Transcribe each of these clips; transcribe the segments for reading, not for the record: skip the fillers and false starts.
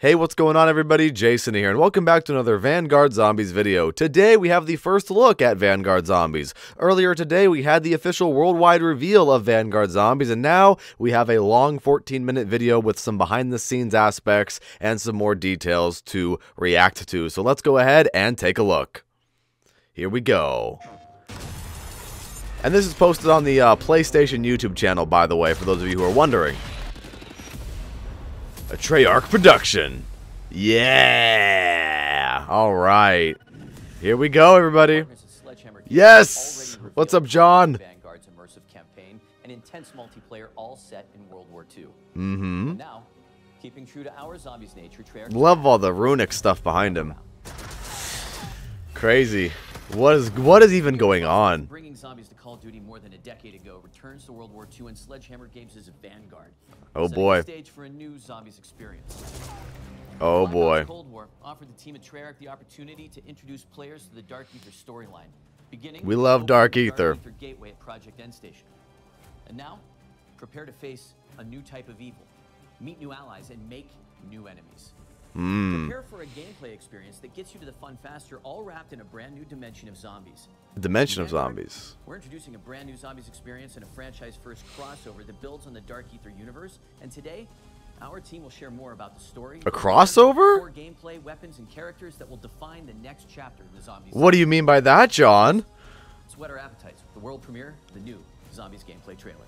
Hey, what's going on everybody? Jason here, and welcome back to another Vanguard Zombies video. Today we have the first look at Vanguard Zombies. Earlier today we had the official worldwide reveal of Vanguard Zombies, and now we have a long 14-minute video with some behind-the-scenes aspects and some more details to react to. So let's go ahead and take a look. Here we go. And this is posted on the PlayStation YouTube channel, by the way, for those of you who are wondering. A Treyarch production. Yeah. All right. Here we go, everybody. Yes. What's up, John? Vanguard's immersive campaign and intense multiplayer, all set in World War II. Mm-hmm. And now, keeping true to our zombies' nature, Treyarch. Love all the runic stuff behind him. Crazy. What is even going on? Bringing zombies to Call of Duty more than a decade ago returns to World War II, and Sledgehammer Games is Vanguard. Oh boy. Stage for a new zombies experience. Oh boy. Cold War offered the team at Treyarch the opportunity to introduce players to the Dark Aether storyline, beginning. We love Dark Aether. Gateway at Project End Station. And now, prepare to face a new type of evil, meet new allies, and make new enemies. Prepare for a gameplay experience that gets you to the fun faster, all wrapped in a brand new dimension of zombies. Dimension of zombies. We're introducing a brand new zombies experience and a franchise-first crossover that builds on the Dark Aether universe. And today, our team will share more about the story. A crossover? Core gameplay, weapons, and characters that will define the next chapter of the zombies. What do you mean by that, John? Let's whet our appetites with the world premiere, the new zombies gameplay trailer.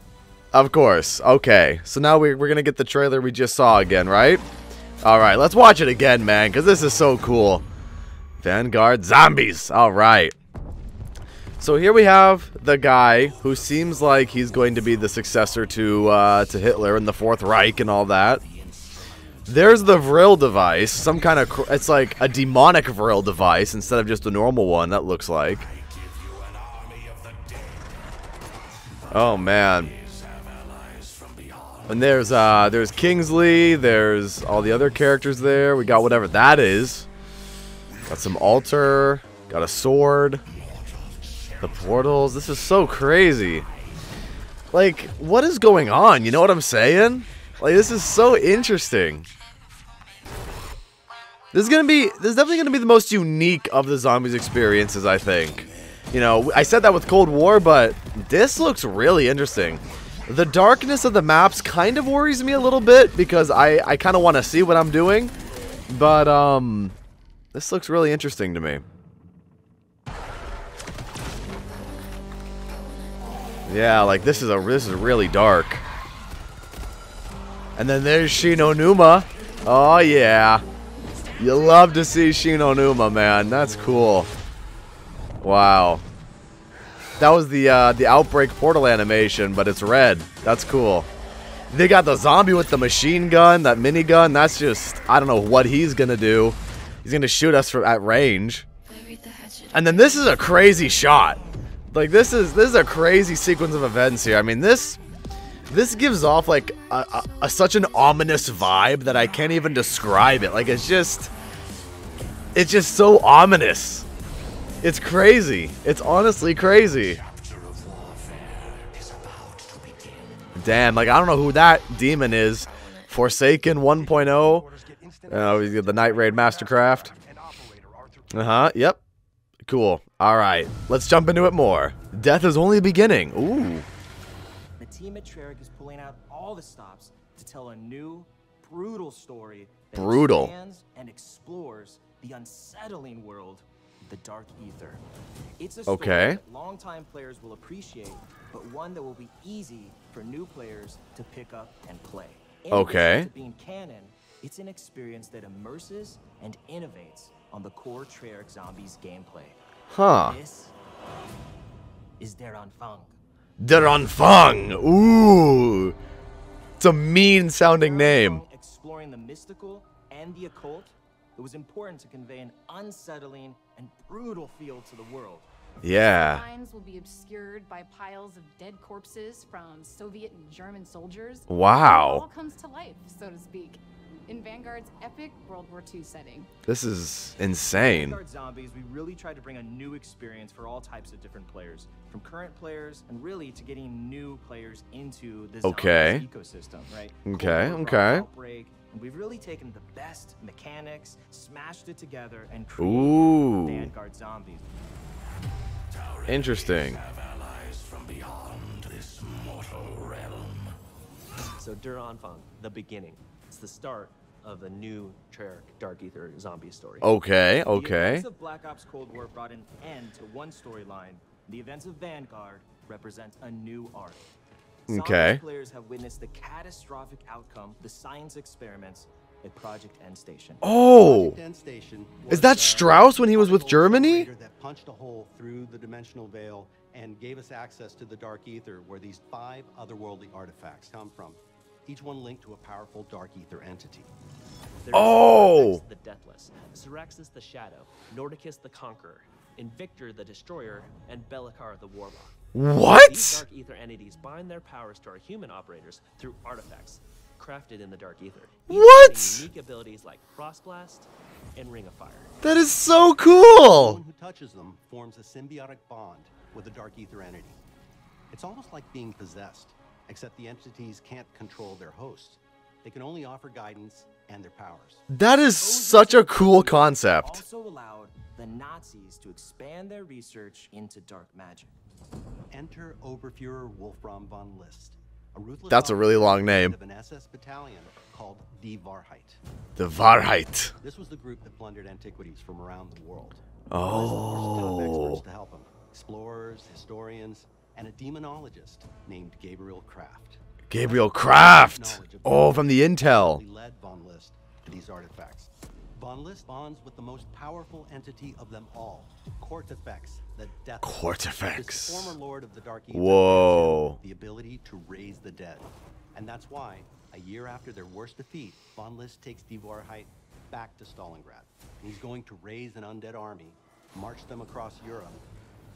Of course. Okay. So now we're gonna get the trailer we just saw again, right? Alright, let's watch it again, man, because this is so cool. Vanguard Zombies. Alright. So here we have the guy who seems like he's going to be the successor to Hitler in the Fourth Reich and all that. There's the Vril device. Some kind of... It's like a demonic Vril device instead of just a normal one, that looks like. Oh, man. And there's Kingsley, there's all the other characters there. We got whatever that is. Got some altar, got a sword. The portals. This is so crazy. Like, what is going on? You know what I'm saying? Like, this is so interesting. This is definitely gonna be the most unique of the zombies experiences, I think. You know, I said that with Cold War, but this looks really interesting. The darkness of the maps kind of worries me a little bit because I kind of want to see what I'm doing. But, this looks really interesting to me. Yeah, like this is really dark. And then there's Shin Onuma. Oh yeah. You love to see Shin Onuma, man. That's cool. Wow. That was the Outbreak portal animation, but it's red. That's cool. They got the zombie with the machine gun, that minigun. That's just, I don't know what he's gonna do. He's gonna shoot us at range. And then this is a crazy shot. Like this is a crazy sequence of events here. I mean, this gives off like such an ominous vibe that I can't even describe it. Like it's just so ominous. It's crazy. It's honestly crazy. Damn, like I don't know who that demon is. Forsaken 1.0. The Night Raid Mastercraft. Yep. Cool. Alright. Let's jump into it more. Death is only beginning. Ooh. The team at Treyarch is pulling out all the stops to tell a new, brutal story that expands and explores the unsettling world of the Dark Aether. It's a story that longtime players will appreciate, but one that will be easy for new players to pick up and play. In addition to being canon, it's an experience that immerses and innovates on the core Treyarch Zombies gameplay. Huh. This is Der Anfang. Der Anfang. Ooh. It's a mean-sounding name. Exploring the mystical and the occult, it was important to convey an unsettling and brutal feel to the world. Yeah. Lines will be obscured by piles of dead corpses from Soviet and German soldiers. Wow. It all comes to life, so to speak, in Vanguard's epic World War II setting. This is insane. Vanguard Zombies, we really tried to bring a new experience for all types of different players, from current players and really to getting new players into the zombies ecosystem, right? Okay. Outbreak, We've really taken the best mechanics, smashed it together, and created Ooh. Vanguard Zombies. Interesting. Have allies from beyond this mortal realm. So Anfang, the beginning. It's the start of a new Treyarch Dark Aether zombie story. Okay, The okay. events of Black Ops Cold War brought an end to one storyline. The events of Vanguard represent a new arc. Okay. Zombies players have witnessed the catastrophic outcome, the science experiments at Project End Station. Oh, Project End Station is that was, Strauss when he was with particle Germany? generator that punched a hole through the dimensional veil and gave us access to the Dark Aether, where these 5 otherworldly artifacts come from, each one linked to a powerful Dark Aether entity. There's Oh! Kortifex the Deathless, Syraxis the Shadow, Nordicus the Conqueror, Invictor the Destroyer, and Belikar the Warlock. These What? Dark Aether entities bind their powers to our human operators through artifacts crafted in the Dark Aether. Each What? having unique abilities like Frostblast and Ring of Fire. That is so Anyone cool. who touches them forms a symbiotic bond with the Dark Aether entity. It's almost like being possessed, except the entities can't control their hosts. They can only offer guidance and their powers. That is such a cool concept. Also allowed the Nazis to expand their research into dark magic. Enter Oberfuhrer Wolfram von List, a ruthless That's a really long name. of an SS battalion called Die Wahrheit. The Wahrheit. This was the group that plundered antiquities from around the world. Oh. Experts to help them: explorers, historians, and a demonologist named Gabriel Kraft. Gabriel Kraft. Oh, from the Intel. He led von List to these artifacts. Von List bonds with the most powerful entity of them all, Kortifex, the Deathless. Kortifex. This former lord of the Dark Aether Whoa. grants him the ability to raise the dead. And that's why, a year after their worst defeat, von List takes Die Wahrheit back to Stalingrad. And he's going to raise an undead army, march them across Europe,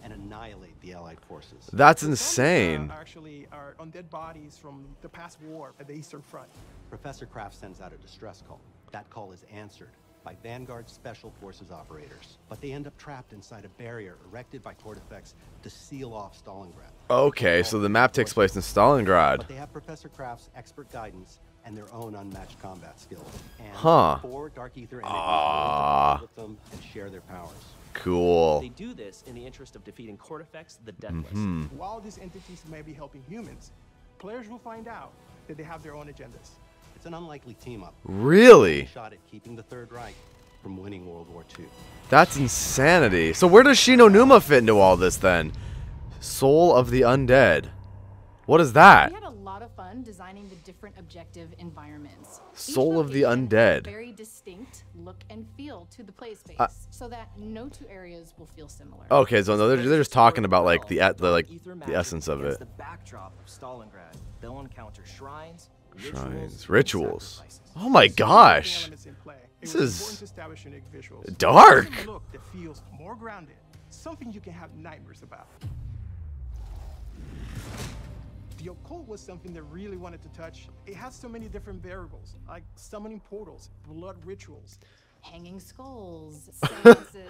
and annihilate the Allied forces. That's Some insane. actually are undead bodies from the past war at the Eastern Front. Professor Kraft sends out a distress call. That call is answered by Vanguard Special Forces operators, but they end up trapped inside a barrier erected by Kortifex to seal off Stalingrad. Okay, so the map takes place in Stalingrad. But they have Professor Kraft's expert guidance and their own unmatched combat skills. And Huh. 4 Dark Aether entities will with them and share their powers. Cool. They do this in the interest of defeating Kortifex the Deathless. While these entities may be helping humans, players will find out that they have their own agendas. It's an unlikely team-up. Really? Shot at keeping the Third Reich from winning World War II. That's insanity. So where does Shinonuma fit into all this then? Soul of the Undead. What is that? We had a lot of fun designing the different objective environments. Each Soul of the location has a Undead. very distinct look and feel to the play space, so that no two areas will feel similar. Okay, so no, they're just talking about like the Dark Aether the magic essence of against it. the backdrop of Stalingrad, they'll encounter shrines, Shrines, and rituals. sacrifices. Oh my gosh. Elements in play. It This was is important to establish unique visuals. dark. Give them a look that feels more grounded, something you can have nightmares about. The occult was something that really wanted to touch. It has so many different variables, like summoning portals, blood rituals. Hanging skulls, seances.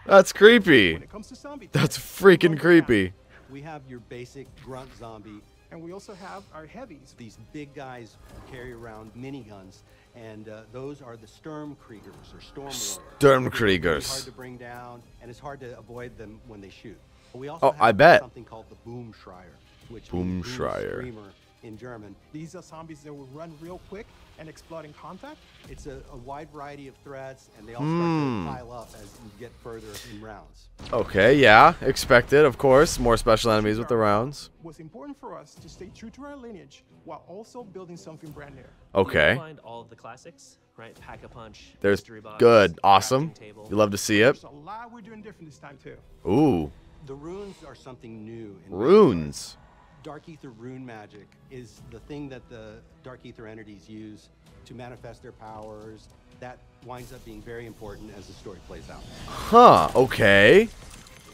That's creepy. When it comes to zombie That's types, freaking lumber creepy. We have your basic grunt zombie. down. And we also have our heavies. These big guys who carry around miniguns, and those are the Sturmkriegers or Storm Warriors. Sturmkriegers. They're hard to bring down, and it's hard to avoid them when they shoot. But we also Oh, have I bet. something called the Boomschreier, which means boom Boomschreier. screamer in German. These are zombies that will run real quick and explode in contact. It's a wide variety of threats, and they all start to pile up as you get further in rounds. Okay, yeah, expected, of course. More special enemies with the rounds. It was important for us to stay true to our lineage while also building something brand new. Okay. You'll find all of the classics, right? Pack-a-Punch, There's Mystery Box, good, crafting awesome. table. You love to see it. There's a lot we're doing different this time too. Ooh, The runes are something new. In runes. Dark Aether rune magic is the thing that the Dark Aether entities use to manifest their powers. That winds up being very important as the story plays out. Huh, okay.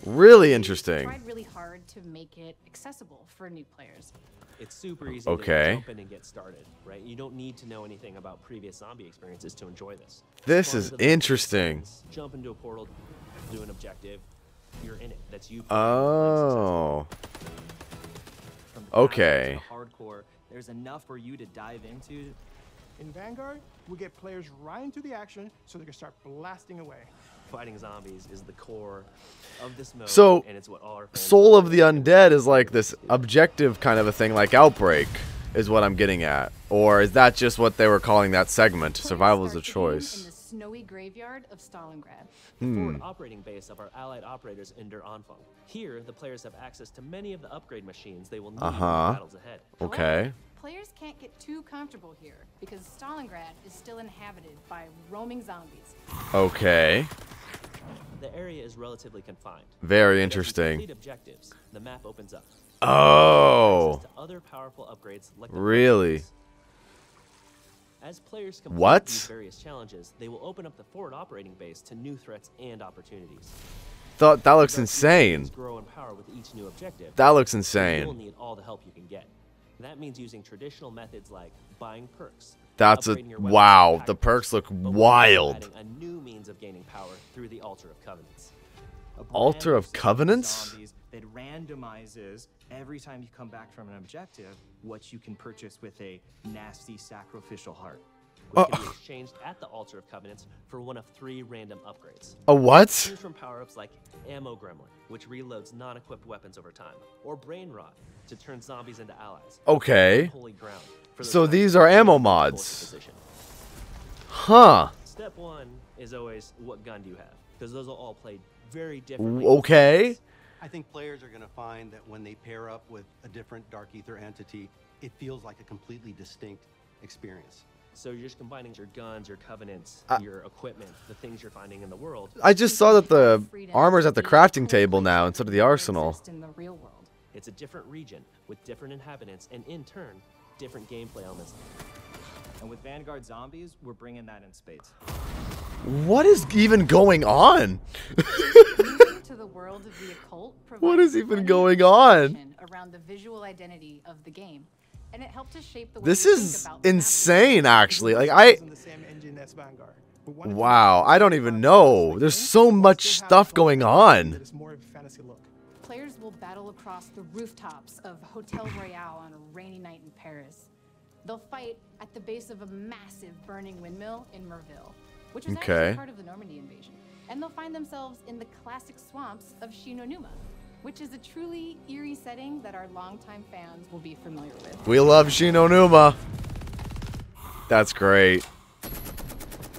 Really We interesting. tried really hard to make it accessible for new players. It's super easy Okay. to jump in and get started, right? You don't need to know anything about previous zombie experiences to enjoy this. This Fun is to the interesting. scenes, jump into a portal, do an objective, you're in it. That's you. Oh. From the Okay. casual to the hardcore, there's enough for you to dive into In Vanguard, we get players right into the action so they can start blasting away. Fighting zombies is the core of this mode, So, and it's what all our fans Soul of the Undead is like this objective kind of a thing, like Outbreak, is what I'm getting at. Or is that just what they were calling that segment? Survival is a choice. In the snowy graveyard of Stalingrad. the forward operating base of our allied operators under Anfang. Here, the players have access to many of the upgrade machines they will need in the battles ahead. Okay. Players can't get too comfortable here because Stalingrad is still inhabited by roaming zombies. Okay. The area is relatively confined. Very As you interesting. complete objectives, the map opens up. Oh. Access to other powerful upgrades like the Really? Kortifex. As players complete What? these various challenges, they will open up the forward operating base to new threats and opportunities. That looks Dark insane. Eaters grow in power with each new objective. That looks You will insane. need all the help you can get. That means using traditional methods like buying perks. That's a upgrading your weapons wow. and The tactics, perks look but we're also wild. adding a new means of gaining power through the Altar of Covenants. A brand Altar new of system Covenants? zombies that randomizes every time you come back from an objective what you can purchase with a nasty sacrificial heart. Which can be exchanged at the Altar of Covenants for one of 3 random upgrades. A what? Choose from power-ups like Ammo Gremlin, which reloads non-equipped weapons over time, or Brain Rot to turn zombies into allies. Okay. Holy Ground. For those So times these when are you're ammo in a close mods. position. Huh. Step 1 is always what gun do you have, because those will all play very differently. Okay. I think players are going to find that when they pair up with a different Dark Aether entity, it feels like a completely distinct experience. So you're just combining your guns, your covenants, your equipment, the things you're finding in the world. I just saw that the armor's at the crafting table now instead of the arsenal. In the real world. It's a different region with different inhabitants and, in turn, different gameplay elements. And with Vanguard Zombies, we're bringing that in spades. What is even going on? Moving to the world of the occult What is provides even plenty of going on? information around the visual identity of the game, and it helped to shape the way This we think is about the map. insane, actually. Like Using the same engine as Vanguard. But one of the wow, I don't even know. There's so much stuff going on. that is more of a fantasy look. Players will battle across the rooftops of Hotel Royale on a rainy night in Paris. They'll fight at the base of a massive burning windmill in Merville, which was Okay. actually part of the Normandy invasion. And they'll find themselves in the classic swamps of Shinonuma, which is a truly eerie setting that our longtime fans will be familiar with. We love Shinonuma. That's great.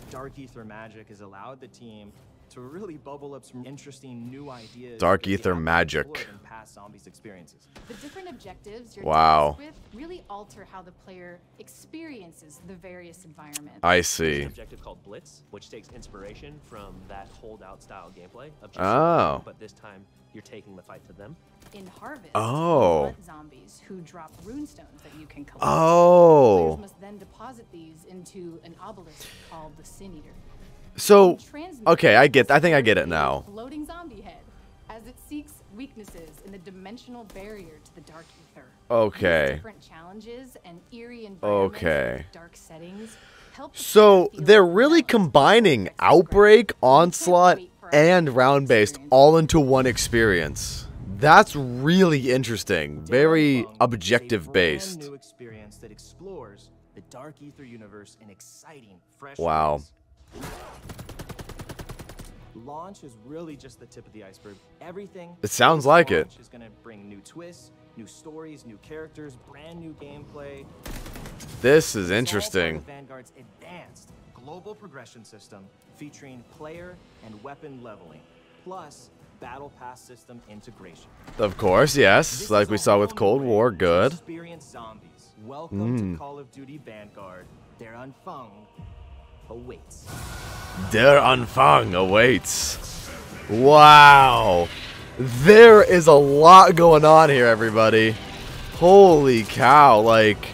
Dark Aether magic has allowed the team to really bubble up some interesting new ideas. Dark that we Aether haven't magic. explored in past Zombies experiences. The different objectives you're Wow. tasked with really alter how the player experiences the various environments. I There's an see. objective called Blitz, which takes inspiration from that holdout style gameplay of just Oh. but this time you're taking the fight to them. In Harvest, Oh. you hunt zombies who drop runestones that you can collect. Oh. Players must then deposit these into an obelisk called the Sin Eater. So, Transmit okay, I think I get it a now. Floating zombie head as it seeks weaknesses in the dimensional barrier to the Dark Aether. Okay. These different challenges and eerie environments Okay. with dark settings help the So, player feel they're the really balance of combining Kortifex Outbreak, described. You can't Onslaught, wait for and us to round-based experience all into one experience. That's really interesting. Very Anfang is a objective-based. brand new experience that explores the Dark Aether universe in exciting, fresh Wow. ways. Launch is really just the tip of the iceberg. Everything. It sounds like it. Launch is going to bring new twists, new stories, new characters, brand new gameplay. This is It's all part interesting. of Vanguard's advanced global progression system featuring player and weapon leveling, plus battle pass system integration. Of course, yes. This Like is we a saw with whole new Cold way War. to Good. Experience zombies. Welcome to Call of Duty Vanguard. Their Anfang awaits. Der Anfang awaits. Wow. There is a lot going on here, everybody. Holy cow. Like,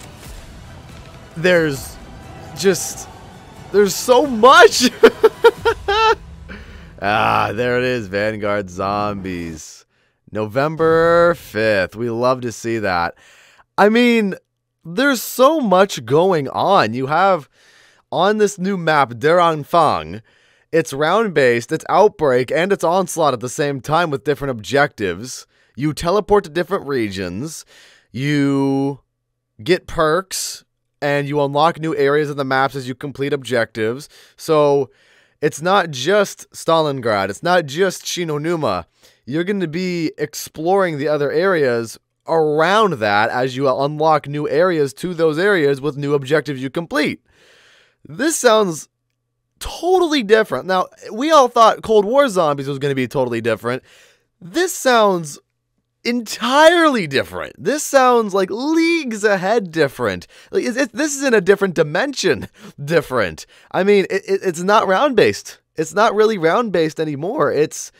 there's so much. There it is. Vanguard Zombies. November 5th. We love to see that. I mean, there's so much going on. You have on this new map, Der Anfang, it's round-based, it's Outbreak, and it's Onslaught at the same time with different objectives. You teleport to different regions. You get perks and you unlock new areas of the maps as you complete objectives. So it's not just Stalingrad, it's not just Shinonuma. You're going to be exploring the other areas around that as you unlock new areas to those areas with new objectives you complete. This sounds totally different. Now, we all thought Cold War Zombies was going to be totally different. This sounds entirely different. This sounds like leagues ahead different. Like this is in a different dimension different. I mean, it's not round-based. It's not really round-based anymore. It's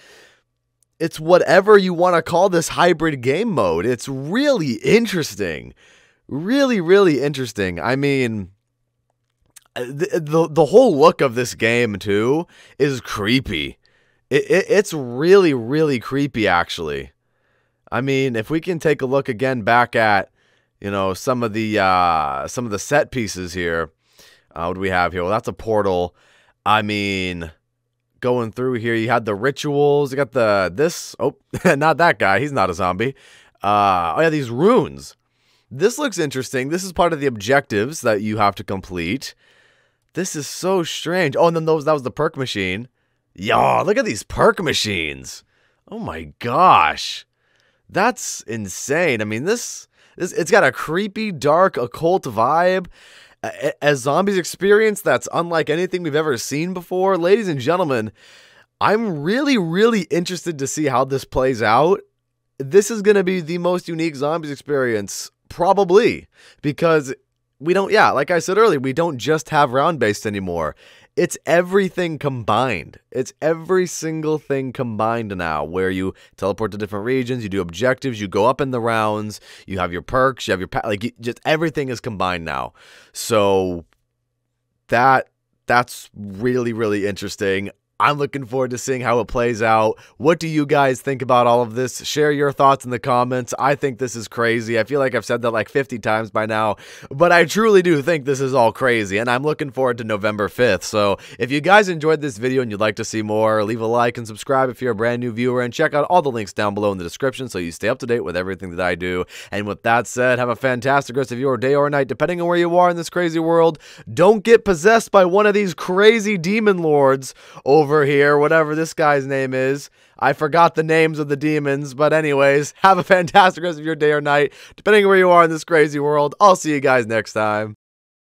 whatever you want to call this hybrid game mode. It's really interesting. Really, really interesting. I mean, the whole look of this game, too, is creepy. It's really, really creepy, actually. I mean, if we can take a look again back at, you know, some of the set pieces here. What do we have here? Well, that's a portal. I mean, going through here, you had the rituals. You got this. Oh, not that guy. He's not a zombie. Oh, yeah, these runes. This looks interesting. This is part of the objectives that you have to complete. This is so strange. Oh, and then that was the perk machine. Yo, look at these perk machines. Oh, my gosh. That's insane. I mean, it's got a creepy, dark, occult vibe. A zombies experience that's unlike anything we've ever seen before. Ladies and gentlemen, I'm really, really interested to see how this plays out. This is going to be the most unique zombies experience, probably, because we don't, yeah, like I said earlier, we don't just have round-based anymore. It's everything combined. It's every single thing combined now, where you teleport to different regions, you do objectives, you go up in the rounds, you have your perks, you have your like just everything is combined now. So that's really, really interesting. I'm looking forward to seeing how it plays out. What do you guys think about all of this? Share your thoughts in the comments. I think this is crazy. I feel like I've said that like 50 times by now, but I truly do think this is all crazy, and I'm looking forward to November 5th. So if you guys enjoyed this video and you'd like to see more, leave a like and subscribe if you're a brand new viewer, and check out all the links down below in the description so you stay up to date with everything that I do. And with that said, have a fantastic rest of your day or night, depending on where you are in this crazy world. Don't get possessed by one of these crazy demon lords over here, whatever this guy's name is. I forgot the names of the demons, but anyways, have a fantastic rest of your day or night, depending on where you are in this crazy world. I'll see you guys next time.